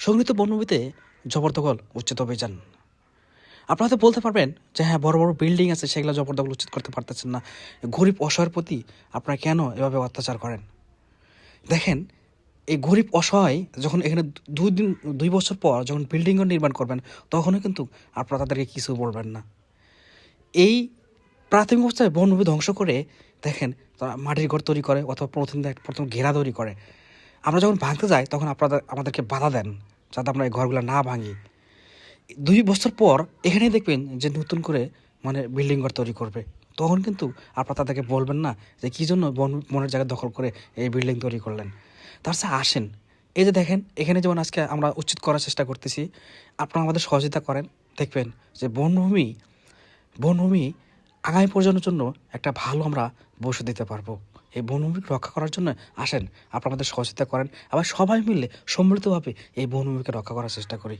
সংগৃহীত বনভূমিতে জবরদখল উচ্ছেদ অভিযান। আপনারা তো বলতে পারবেন যে হ্যাঁ, বড় বড় বিল্ডিং আছে, সেগুলো জবরদখল উচ্ছেদ করতে পারতেছেন না, গরিব অসহায়ের প্রতি আপনারা কেন এভাবে অত্যাচার করেন? দেখেন, এই গরিব অসহায় যখন এখানে 2 বছর পর যখন বিল্ডিংও নির্মাণ করবেন, তখনও কিন্তু আপনারা তাদেরকে কিছু বলবেন না। এই প্রাথমিক অবস্থায় বনভূমি ধ্বংস করে দেখেন তারা মাটির ঘর তৈরি করে অথবা প্রথম ঘেরা তৈরি করে। আমরা যখন ভাঙতে যাই তখন আপনারা আমাদেরকে বাধা দেন যাতে আমরা এই ঘরগুলো না ভাঙি। 2 বছর পর এখানেই দেখবেন যে নতুন করে বিল্ডিং ঘর তৈরি করবে, তখন কিন্তু আপনারা তাদেরকে বলবেন না যে কী জন্য বনের জায়গা দখল করে এই বিল্ডিং তৈরি করলেন। তার সাথে আসেন, এই যে দেখেন এখানে যেমন আজকে আমরা উচিত করার চেষ্টা করতেছি, আপনারা আমাদের সহযোগিতা করেন, দেখবেন যে বনভূমি আগামী প্রজন্মের জন্য একটা ভালো আমরা ভবিষ্যৎ দিতে পারবো। এই বনভূমিকে রক্ষা করার জন্য আসেন, আপনারা আমাদের সহযোগিতা করেন, আবার সবাই মিলে সম্মিলিতভাবে এই বনভূমিকে রক্ষা করার চেষ্টা করি।